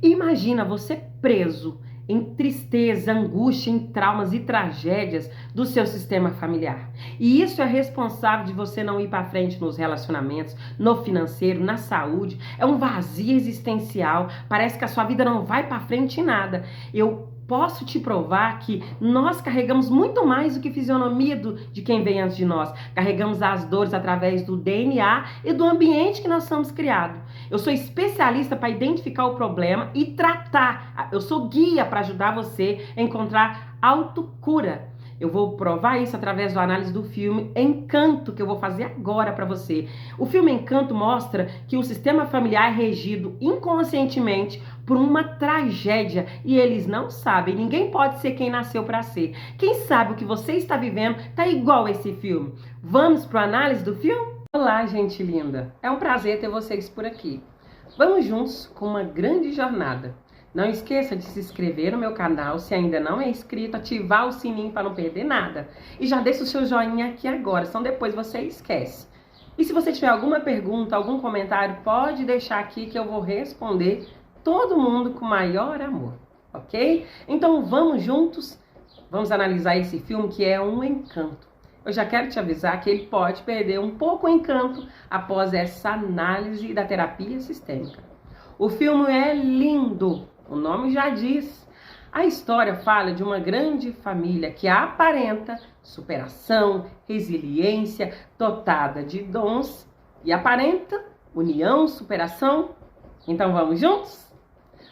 Imagina você preso em tristeza, angústia, em traumas e tragédias do seu sistema familiar. E isso é responsável de você não ir para frente nos relacionamentos, no financeiro, na saúde. É um vazio existencial. Parece que a sua vida não vai para frente em nada. Eu posso te provar que nós carregamos muito mais do que fisionomia de quem vem antes de nós. Carregamos as dores através do DNA e do ambiente que nós somos criados. Eu sou especialista para identificar o problema e tratar. Eu sou guia para ajudar você a encontrar autocura. Eu vou provar isso através da análise do filme Encanto, que eu vou fazer agora para você. O filme Encanto mostra que o sistema familiar é regido inconscientemente por uma tragédia e eles não sabem. Ninguém pode ser quem nasceu para ser. Quem sabe o que você está vivendo está igual a esse filme. Vamos para a análise do filme? Olá, gente linda. É um prazer ter vocês por aqui. Vamos juntos com uma grande jornada. Não esqueça de se inscrever no meu canal se ainda não é inscrito, ativar o sininho para não perder nada. E já deixa o seu joinha aqui agora, senão depois você esquece. E se você tiver alguma pergunta, algum comentário, pode deixar aqui que eu vou responder todo mundo com maior amor, ok? Então vamos juntos, vamos analisar esse filme que é um encanto. Eu já quero te avisar que ele pode perder um pouco o encanto após essa análise da terapia sistêmica. O filme é lindo, o nome já diz. A história fala de uma grande família que aparenta superação, resiliência, dotada de dons e aparenta união, superação. Então vamos juntos?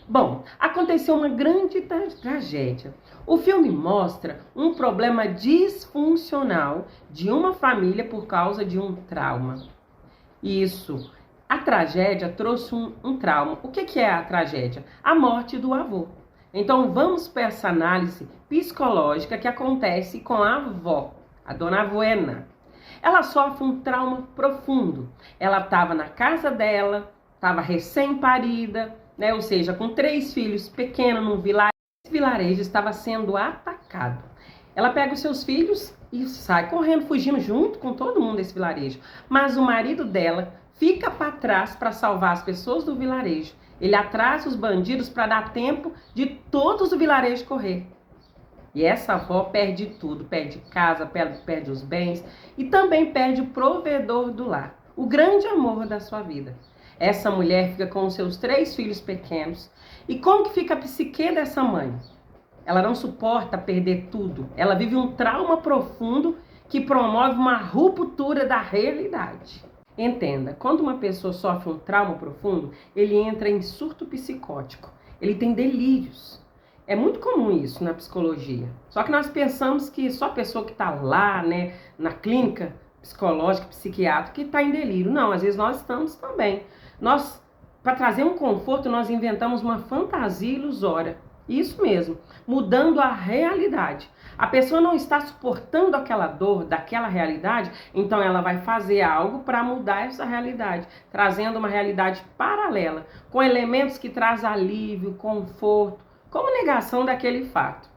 Bom, aconteceu uma grande tragédia. O filme mostra um problema disfuncional de uma família por causa de um trauma. Isso, a tragédia trouxe um trauma. O que é a tragédia? A morte do avô. Então vamos para essa análise psicológica que acontece com a avó, a dona Buena. Ela sofre um trauma profundo. Ela estava na casa dela, estava recém-parida, né? Ou seja, com 3 filhos pequenos num vilarejo. Esse vilarejo estava sendo atacado. Ela pega os seus filhos e sai correndo, fugindo junto com todo mundo desse vilarejo. Mas o marido dela fica para trás para salvar as pessoas do vilarejo. Ele atrasa os bandidos para dar tempo de todos do vilarejo correr. E essa avó perde tudo, perde casa, perde os bens e também perde o provedor do lar, o grande amor da sua vida. Essa mulher fica com os seus 3 filhos pequenos. E como que fica a psique dessa mãe? Ela não suporta perder tudo. Ela vive um trauma profundo que promove uma ruptura da realidade. Entenda, quando uma pessoa sofre um trauma profundo, ele entra em surto psicótico. Ele tem delírios. É muito comum isso na psicologia. Só que nós pensamos que só a pessoa que está lá, né, na clínica psicológica, psiquiátrica, que está em delírio. Não, às vezes nós estamos também. Nós, para trazer um conforto, nós inventamos uma fantasia ilusória. Isso mesmo, mudando a realidade. A pessoa não está suportando aquela dor daquela realidade, então ela vai fazer algo para mudar essa realidade, trazendo uma realidade paralela, com elementos que trazem alívio, conforto, como negação daquele fato.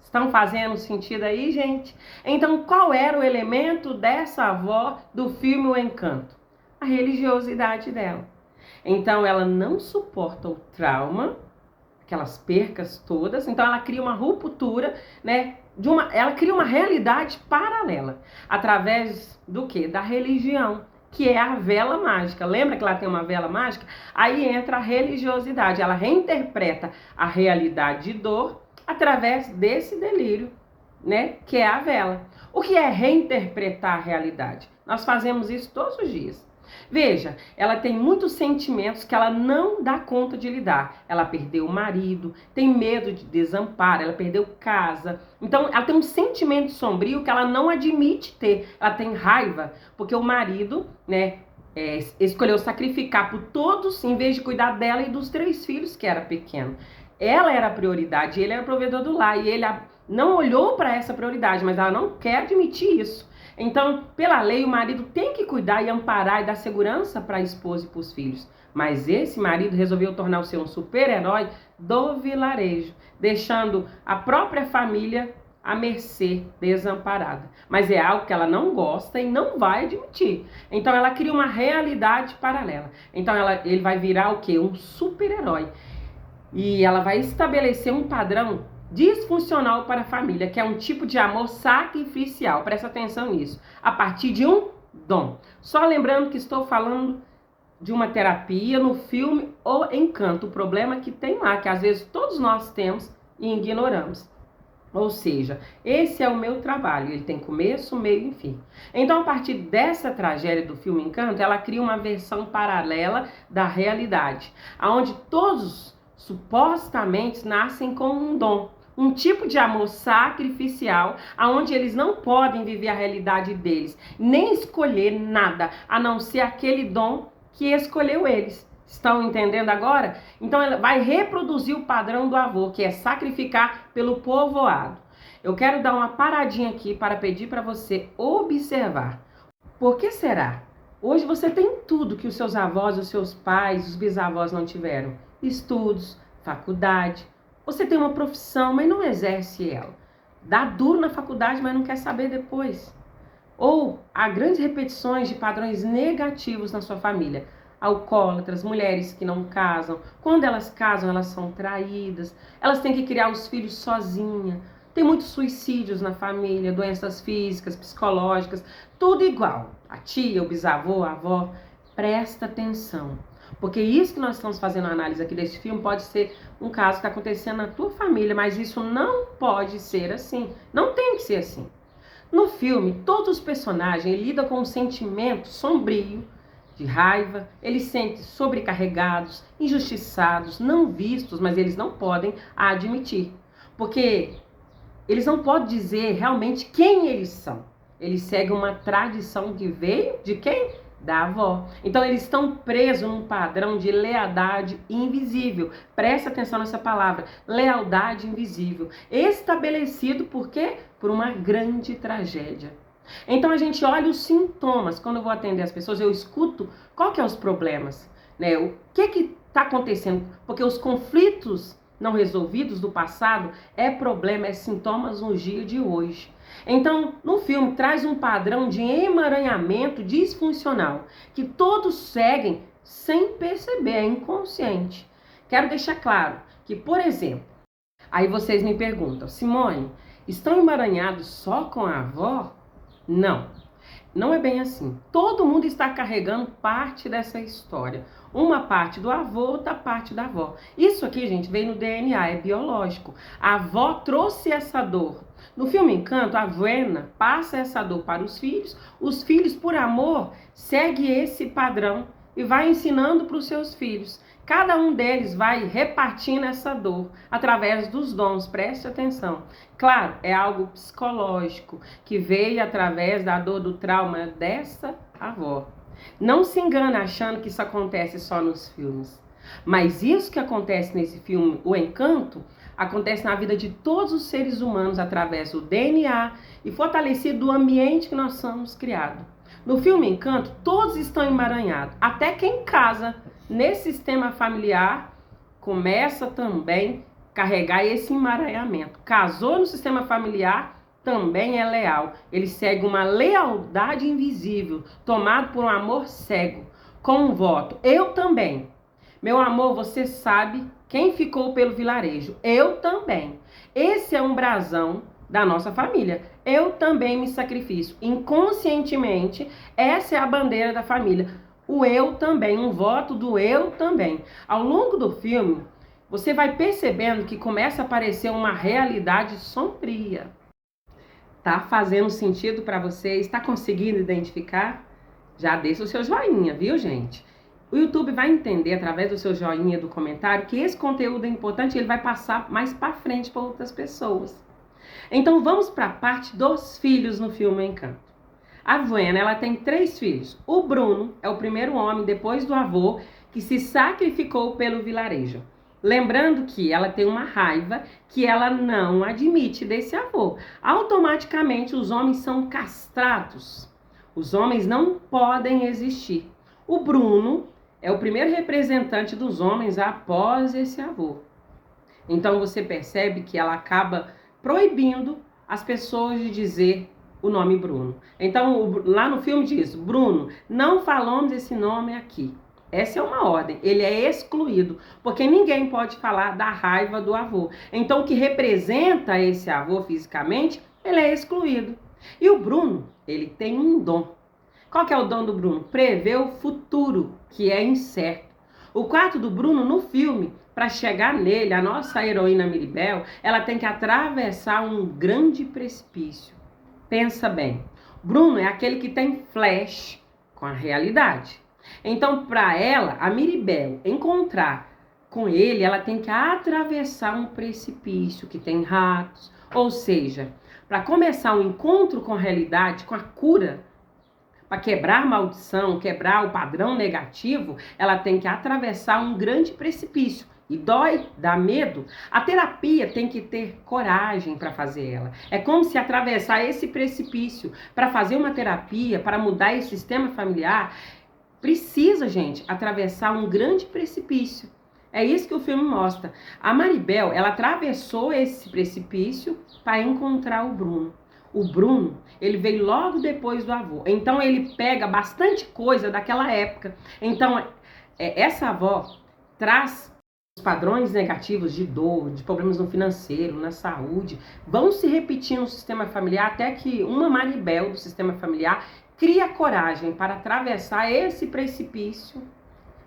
Estão fazendo sentido aí, gente? Então, qual era o elemento dessa avó do filme O Encanto? A religiosidade dela. Então, ela não suporta o trauma, aquelas percas todas, então ela cria uma ruptura, né? Ela cria uma realidade paralela, através do quê? Da religião, que é a vela mágica. Lembra que ela tem uma vela mágica? Aí entra a religiosidade, ela reinterpreta a realidade de dor através desse delírio, né? Que é a vela. O que é reinterpretar a realidade? Nós fazemos isso todos os dias. Veja, ela tem muitos sentimentos que ela não dá conta de lidar. Ela perdeu o marido, tem medo de desamparo, ela perdeu casa. Então, ela tem um sentimento sombrio que ela não admite ter. Ela tem raiva, porque o marido, né, escolheu sacrificar por todos, em vez de cuidar dela e dos 3 filhos, que era pequeno. Ela era a prioridade, ele era o provedor do lar. E ele não olhou para essa prioridade, mas ela não quer admitir isso. Então, pela lei, o marido tem que cuidar e amparar e dar segurança para a esposa e para os filhos. Mas esse marido resolveu tornar-se um super-herói do vilarejo, deixando a própria família à mercê, desamparada. Mas é algo que ela não gosta e não vai admitir. Então, ela cria uma realidade paralela. Então, ele vai virar o quê? Um super-herói. E ela vai estabelecer um padrão disfuncional para a família, que é um tipo de amor sacrificial. Presta atenção nisso. A partir de um dom. Só lembrando que estou falando de uma terapia no filme O Encanto. O problema é que tem lá, que às vezes todos nós temos e ignoramos. Ou seja, esse é o meu trabalho, ele tem começo, meio e fim. Então, a partir dessa tragédia do filme Encanto, ela cria uma versão paralela da realidade, onde todos supostamente nascem com um dom, um tipo de amor sacrificial, onde eles não podem viver a realidade deles, nem escolher nada, a não ser aquele dom que escolheu eles. Estão entendendo agora? Então ela vai reproduzir o padrão do avô, que é sacrificar pelo povoado. Eu quero dar uma paradinha aqui para pedir para você observar. Por que será? Hoje você tem tudo que os seus avós, os seus pais, os bisavós não tiveram. Estudos, faculdade. Você tem uma profissão, mas não exerce ela. Dá duro na faculdade, mas não quer saber depois. Ou há grandes repetições de padrões negativos na sua família. Alcoólatras, mulheres que não casam. Quando elas casam, elas são traídas. Elas têm que criar os filhos sozinhas. Tem muitos suicídios na família, doenças físicas, psicológicas, tudo igual. A tia, o bisavô, a avó. Presta atenção. Porque isso que nós estamos fazendo a análise aqui desse filme pode ser um caso que está acontecendo na tua família, mas isso não pode ser assim. Não tem que ser assim. No filme, todos os personagens lidam com um sentimento sombrio, de raiva, eles sentem sobrecarregados, injustiçados, não vistos, mas eles não podem admitir. Porque eles não podem dizer realmente quem eles são. Eles seguem uma tradição que veio de quem? Da avó. Então eles estão presos num padrão de lealdade invisível. Presta atenção nessa palavra, lealdade invisível. Estabelecido por quê? Por uma grande tragédia. Então a gente olha os sintomas. Quando eu vou atender as pessoas, eu escuto qual que é os problemas, né? O que está acontecendo? Porque os conflitos não resolvidos do passado é problema, é sintomas no dia de hoje. Então, no filme traz um padrão de emaranhamento disfuncional que todos seguem sem perceber, é inconsciente. Quero deixar claro que, por exemplo, aí vocês me perguntam, Simone, estão emaranhados só com a avó? Não, não é bem assim. Todo mundo está carregando parte dessa história. Uma parte do avô, outra parte da avó. Isso aqui, gente, vem no DNA, é biológico. A avó trouxe essa dor. No filme Encanto, a Buena passa essa dor para os filhos, por amor, segue esse padrão e vai ensinando para os seus filhos. Cada um deles vai repartindo essa dor através dos dons, preste atenção. Claro, é algo psicológico que veio através da dor do trauma dessa avó. Não se engana achando que isso acontece só nos filmes. Mas isso que acontece nesse filme, O Encanto, acontece na vida de todos os seres humanos através do DNA e fortalecido do ambiente que nós somos criados. No filme Encanto, todos estão emaranhados. Até quem casa nesse sistema familiar começa também a carregar esse emaranhamento. Casou no sistema familiar, também é leal. Ele segue uma lealdade invisível, tomado por um amor cego, com um voto. Eu também. Meu amor, você sabe quem ficou pelo vilarejo. Eu também. Esse é um brasão da nossa família. Eu também me sacrifício. Inconscientemente, essa é a bandeira da família. O eu também, um voto do eu também. Ao longo do filme, você vai percebendo que começa a aparecer uma realidade sombria. Tá fazendo sentido para você? Está conseguindo identificar? Já deixa o seu joinha, viu, gente? O YouTube vai entender, através do seu joinha, do comentário, que esse conteúdo é importante e ele vai passar mais para frente para outras pessoas. Então, vamos para a parte dos filhos no filme Encanto. A Buena, ela tem 3 filhos. O Bruno é o primeiro homem, depois do avô, que se sacrificou pelo vilarejo. Lembrando que ela tem uma raiva que ela não admite desse avô. Automaticamente, os homens são castrados. Os homens não podem existir. O Bruno é o primeiro representante dos homens após esse avô. Então você percebe que ela acaba proibindo as pessoas de dizer o nome Bruno. Então lá no filme diz, Bruno, não falamos esse nome aqui. Essa é uma ordem. Ele é excluído, porque ninguém pode falar da raiva do avô. Então, o que representa esse avô fisicamente, ele é excluído. E o Bruno, ele tem um dom. Qual que é o dom do Bruno? Prever o futuro, que é incerto. O quarto do Bruno, no filme, para chegar nele, a nossa heroína Miribel, ela tem que atravessar um grande precipício. Pensa bem, Bruno é aquele que tem flash com a realidade. Então, para ela, a Miribel encontrar com ele, ela tem que atravessar um precipício que tem ratos. Ou seja, para começar um encontro com a realidade, com a cura, para quebrar a maldição, quebrar o padrão negativo, ela tem que atravessar um grande precipício. E dói, dá medo. A terapia tem que ter coragem para fazer ela. É como se atravessar esse precipício. Para fazer uma terapia, para mudar esse sistema familiar, precisa, gente, atravessar um grande precipício. É isso que o filme mostra. A Miribel, ela atravessou esse precipício para encontrar o Bruno. O Bruno, ele veio logo depois do avô. Então, ele pega bastante coisa daquela época. Então, essa avó traz os padrões negativos de dor, de problemas no financeiro, na saúde, vão se repetir no sistema familiar até que uma Miribel do sistema familiar cria coragem para atravessar esse precipício,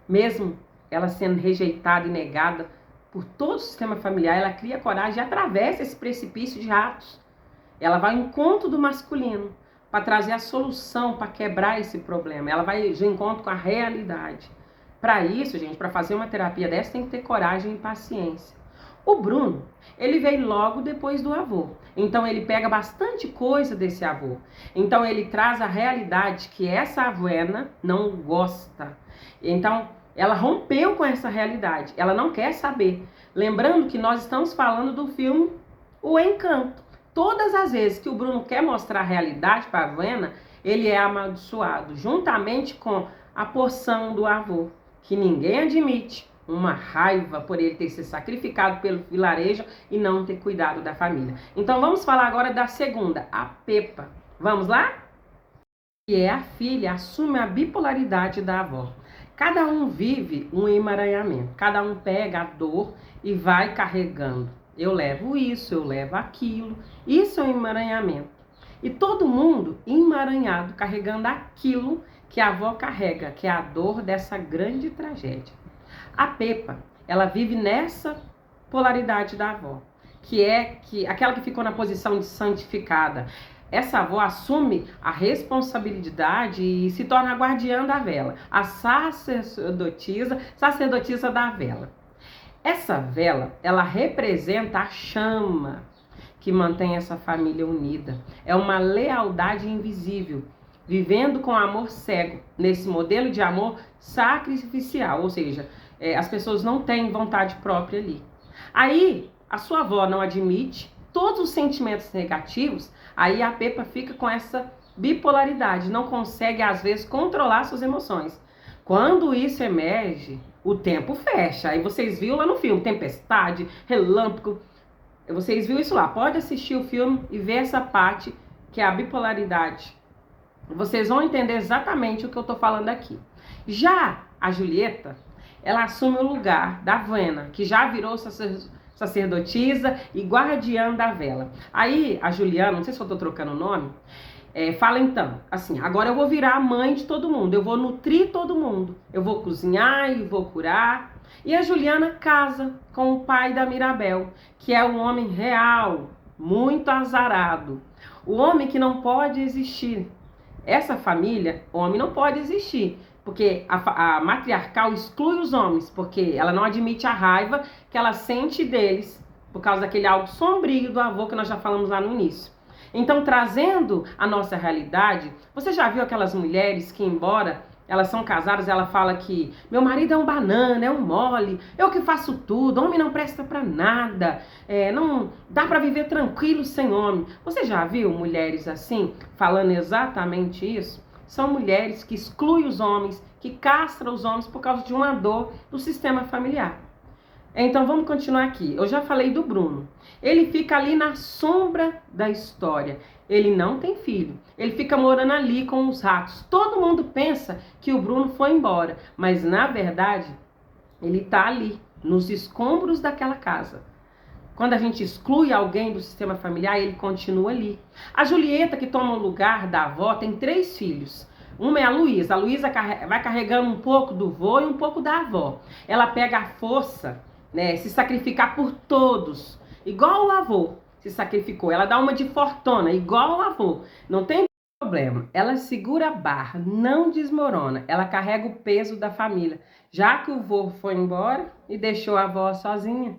mesmo ela sendo rejeitada e negada por todo o sistema familiar, ela cria coragem e atravessa esse precipício de ratos. Ela vai ao encontro do masculino para trazer a solução, para quebrar esse problema. Ela vai de encontro com a realidade. Para isso, gente, para fazer uma terapia dessa, tem que ter coragem e paciência. O Bruno, ele veio logo depois do avô. Então, ele pega bastante coisa desse avô. Então, ele traz a realidade que essa avóena não gosta. Então, ela rompeu com essa realidade. Ela não quer saber. Lembrando que nós estamos falando do filme O Encanto. Todas as vezes que o Bruno quer mostrar a realidade para a avóena, ele é amaldiçoado, juntamente com a porção do avô, que ninguém admite, uma raiva por ele ter se sacrificado pelo vilarejo e não ter cuidado da família. Então vamos falar agora da segunda, a Pepa. Vamos lá? Que é a filha, assume a bipolaridade da avó. Cada um vive um emaranhamento, cada um pega a dor e vai carregando. Eu levo isso, eu levo aquilo. Isso é um emaranhamento. E todo mundo emaranhado, carregando aquilo que a avó carrega, que é a dor dessa grande tragédia. A Pepa, ela vive nessa polaridade da avó, que é aquela que ficou na posição de santificada. Essa avó assume a responsabilidade e se torna a guardiã da vela, a sacerdotisa da vela. Essa vela, ela representa a chama que mantém essa família unida. É uma lealdade invisível, vivendo com amor cego, nesse modelo de amor sacrificial, ou seja, as pessoas não têm vontade própria ali. Aí, a sua avó não admite todos os sentimentos negativos, aí a Pepa fica com essa bipolaridade, não consegue, às vezes, controlar suas emoções. Quando isso emerge, o tempo fecha. Aí vocês viram lá no filme, tempestade, relâmpago. Vocês viram isso lá. Pode assistir o filme e ver essa parte que é a bipolaridade. Vocês vão entender exatamente o que eu estou falando aqui. Já a Julieta, ela assume o lugar da Avóena, que já virou sacerdotisa e guardiã da vela. Aí a Juliana, não sei se eu estou trocando o nome, fala então, assim, agora eu vou virar a mãe de todo mundo, eu vou nutrir todo mundo, eu vou cozinhar e vou curar. E a Juliana casa com o pai da Mirabel, que é um homem real, muito azarado, o homem que não pode existir. Essa família, homem não pode existir, porque a matriarcal exclui os homens, porque ela não admite a raiva que ela sente deles, por causa daquele algo sombrio do avô que nós já falamos lá no início. Então, trazendo a nossa realidade, você já viu aquelas mulheres que, embora elas são casadas, ela fala que meu marido é um banana, é um mole, eu que faço tudo, homem não presta pra nada, não dá pra viver tranquilo sem homem. Você já viu mulheres assim, falando exatamente isso? São mulheres que excluem os homens, que castram os homens por causa de uma dor do sistema familiar. Então vamos continuar aqui. Eu já falei do Bruno. Ele fica ali na sombra da história. Ele não tem filho. Ele fica morando ali com os ratos. Todo mundo pensa que o Bruno foi embora, mas na verdade ele está ali, nos escombros daquela casa. Quando a gente exclui alguém do sistema familiar, ele continua ali. A Julieta, que toma o lugar da avó, tem 3 filhos. Uma é a Luísa. A Luísa vai carregando um pouco do vô e um pouco da avó. Ela pega a força, né, se sacrificar por todos, igual o avô se sacrificou. Ela dá uma de fortuna, igual o avô. Não tem problema. Ela segura a barra, não desmorona. Ela carrega o peso da família, já que o vô foi embora e deixou a avó sozinha.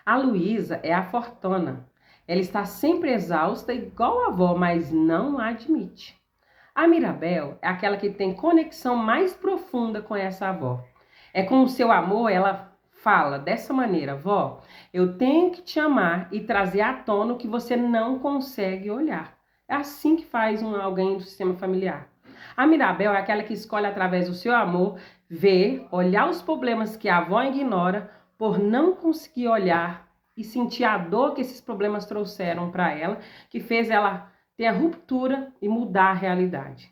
A Luísa é a fortuna. Ela está sempre exausta, igual a avó, mas não admite. A Mirabel é aquela que tem conexão mais profunda com essa avó. É com o seu amor, ela fala dessa maneira: vó, eu tenho que te amar e trazer à tona o que você não consegue olhar. É assim que faz alguém do sistema familiar. A Mirabel é aquela que escolhe, através do seu amor, ver, olhar os problemas que a avó ignora, por não conseguir olhar e sentir a dor que esses problemas trouxeram para ela, que fez ela ter a ruptura e mudar a realidade.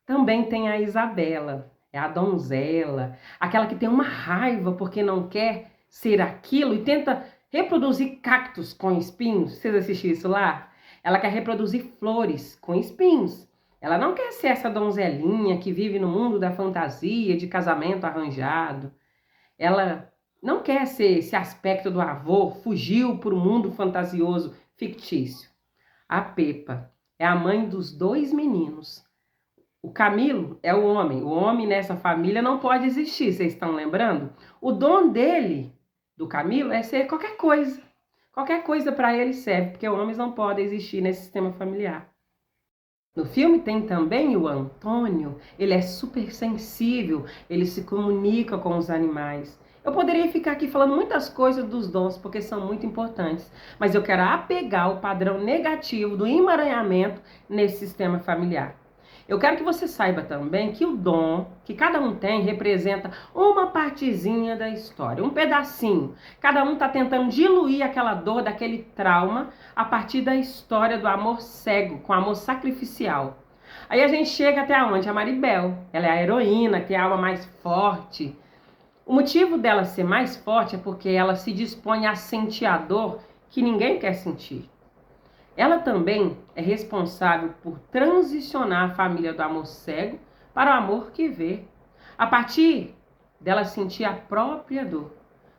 Também tem a Isabela, é a donzela, aquela que tem uma raiva porque não quer ser aquilo e tenta reproduzir cactos com espinhos. Vocês assistiram isso lá? Ela quer reproduzir flores com espinhos. Ela não quer ser essa donzelinha que vive no mundo da fantasia, de casamento arranjado. Ela não quer ser esse aspecto do avô, fugiu para o mundo fantasioso, fictício. A Pepa é a mãe dos 2 meninos. O Camilo é o homem. O homem nessa família não pode existir, vocês estão lembrando? O dom dele, do Camilo, é ser qualquer coisa. Qualquer coisa para ele serve, porque homens não podem existir nesse sistema familiar. No filme tem também o Antônio. Ele é super sensível, ele se comunica com os animais. Eu poderia ficar aqui falando muitas coisas dos dons, porque são muito importantes, mas eu quero apegar o padrão negativo do emaranhamento nesse sistema familiar. Eu quero que você saiba também que o dom que cada um tem representa uma partezinha da história, um pedacinho. Cada um está tentando diluir aquela dor, daquele trauma, a partir da história do amor cego, com amor sacrificial. Aí a gente chega até onde? A Maribel. Ela é a heroína, tem a alma mais forte. O motivo dela ser mais forte é porque ela se dispõe a sentir a dor que ninguém quer sentir. Ela também é responsável por transicionar a família do amor cego para o amor que vê, a partir dela sentir a própria dor.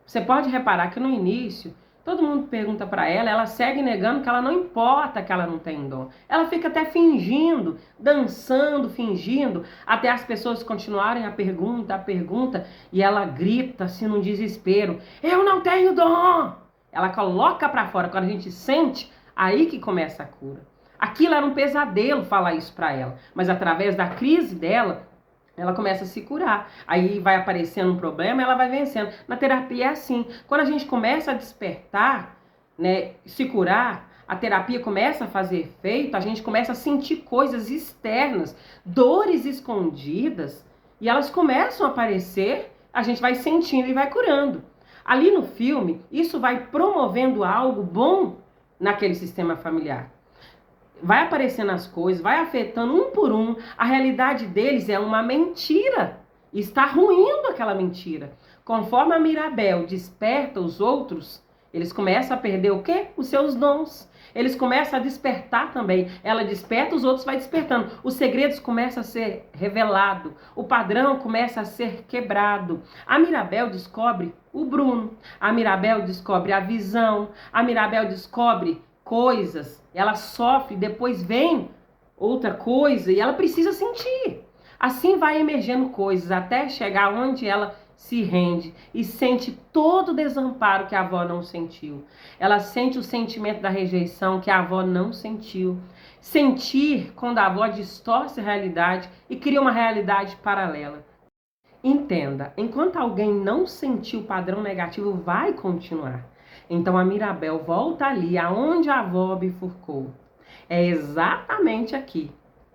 Você pode reparar que no início, todo mundo pergunta para ela, ela segue negando que ela não importa que ela não tem dom. Ela fica até fingindo, dançando, fingindo, até as pessoas continuarem a pergunta, e ela grita assim num desespero: eu não tenho dom! Ela coloca para fora. Quando a gente sente, aí que começa a cura. Aquilo era um pesadelo falar isso para ela, mas através da crise dela, ela começa a se curar. Aí vai aparecendo um problema, ela vai vencendo. Na terapia é assim. Quando a gente começa a despertar, né, se curar, a terapia começa a fazer efeito, a gente começa a sentir coisas externas, dores escondidas, e elas começam a aparecer, a gente vai sentindo e vai curando. Ali no filme, isso vai promovendo algo bom naquele sistema familiar. Vai aparecendo as coisas, vai afetando um por um. A realidade deles é uma mentira. Está ruindo aquela mentira. Conforme a Mirabel desperta os outros, eles começam a perder o quê? Os seus dons. Eles começam a despertar também. Ela desperta, os outros vai despertando. Os segredos começam a ser revelados. O padrão começa a ser quebrado. A Mirabel descobre o Bruno. A Mirabel descobre a visão. A Mirabel descobre coisas. Ela sofre, depois vem outra coisa e ela precisa sentir. Assim vai emergendo coisas até chegar onde ela se rende e sente todo o desamparo que a avó não sentiu. Ela sente o sentimento da rejeição que a avó não sentiu. Sentir quando a avó distorce a realidade e cria uma realidade paralela. Entenda, enquanto alguém não sentiu o padrão negativo, vai continuar. Então a Mirabel volta ali aonde a avó bifurcou. É exatamente aqui,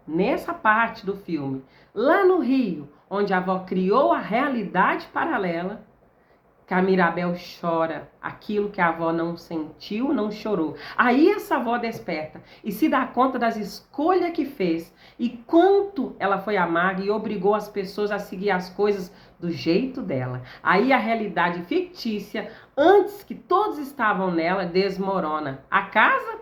nessa parte do filme, lá no Rio, onde a avó criou a realidade paralela, que a Mirabel chora aquilo que a avó não sentiu, não chorou. Aí essa avó desperta e se dá conta das escolhas que fez e quanto ela foi amarga e obrigou as pessoas a seguir as coisas do jeito dela. Aí a realidade fictícia, antes que todos estavam nela, desmorona. A casa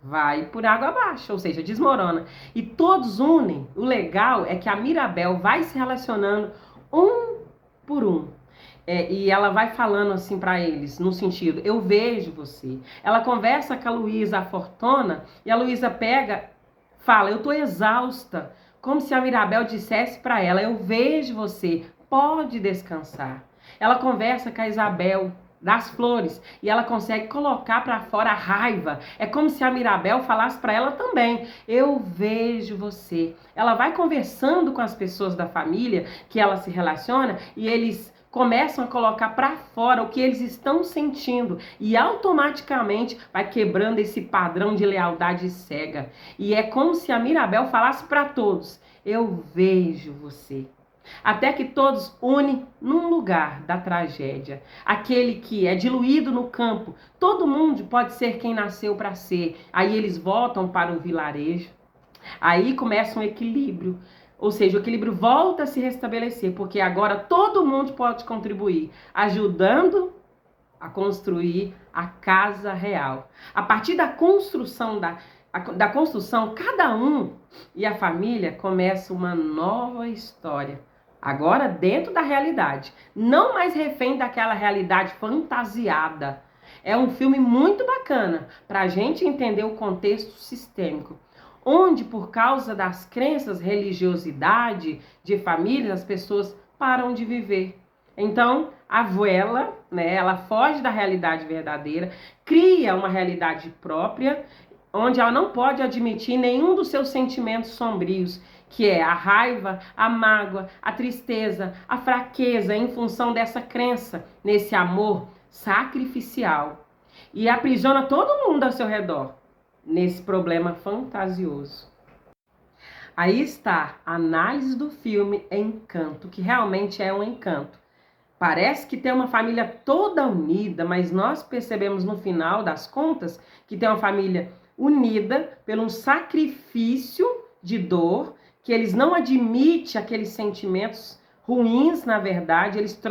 vai por água abaixo, ou seja, desmorona. E todos unem. O legal é que a Mirabel vai se relacionando um por um. E ela vai falando assim para eles, no sentido, eu vejo você. Ela conversa com a Luísa, a Fortuna, e a Luísa fala, eu tô exausta. Como se a Mirabel dissesse para ela, eu vejo você, pode descansar. Ela conversa com a Isabel, das flores, e ela consegue colocar para fora a raiva. É como se a Mirabel falasse para ela também, eu vejo você. Ela vai conversando com as pessoas da família que ela se relaciona e eles começam a colocar para fora o que eles estão sentindo e automaticamente vai quebrando esse padrão de lealdade cega. E é como se a Mirabel falasse para todos, eu vejo você. Até que todos unem num lugar da tragédia. Aquele que é diluído no campo. Todo mundo pode ser quem nasceu para ser. Aí eles voltam para o vilarejo. Aí começa um equilíbrio. Ou seja, o equilíbrio volta a se restabelecer. Porque agora todo mundo pode contribuir. Ajudando a construir a casa real. A partir da construção da construção, cada um e a família começa uma nova história. Agora dentro da realidade, não mais refém daquela realidade fantasiada. É um filme muito bacana para a gente entender o contexto sistêmico, onde por causa das crenças, religiosidade de famílias, as pessoas param de viver. Então, a Vuela, ela foge da realidade verdadeira, cria uma realidade própria, onde ela não pode admitir nenhum dos seus sentimentos sombrios, que é a raiva, a mágoa, a tristeza, a fraqueza, em função dessa crença, nesse amor sacrificial. E aprisiona todo mundo ao seu redor, nesse problema fantasioso. Aí está a análise do filme Encanto, que realmente é um encanto. Parece que tem uma família toda unida, mas nós percebemos no final das contas que tem uma família unida por um sacrifício de dor, que eles não admitem aqueles sentimentos ruins, na verdade, eles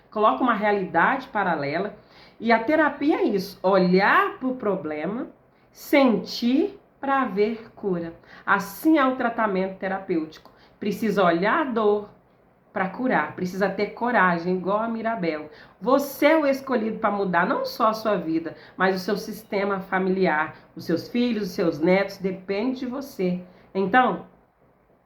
colocam uma realidade paralela. E a terapia é isso, olhar para o problema, sentir para ver cura. Assim é o tratamento terapêutico. Precisa olhar a dor para curar, precisa ter coragem, igual a Mirabel. Você é o escolhido para mudar não só a sua vida, mas o seu sistema familiar, os seus filhos, os seus netos, depende de você. Então,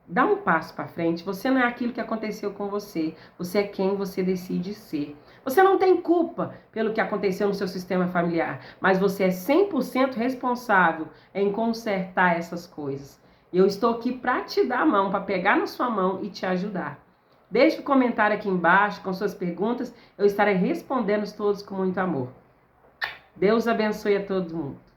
dá um passo para frente. Você não é aquilo que aconteceu com você. Você é quem você decide ser. Você não tem culpa pelo que aconteceu no seu sistema familiar, mas você é 100% responsável em consertar essas coisas. Eu estou aqui para te dar a mão, para pegar na sua mão e te ajudar. Deixe um comentário aqui embaixo com suas perguntas. Eu estarei respondendo todos com muito amor. Deus abençoe a todo mundo.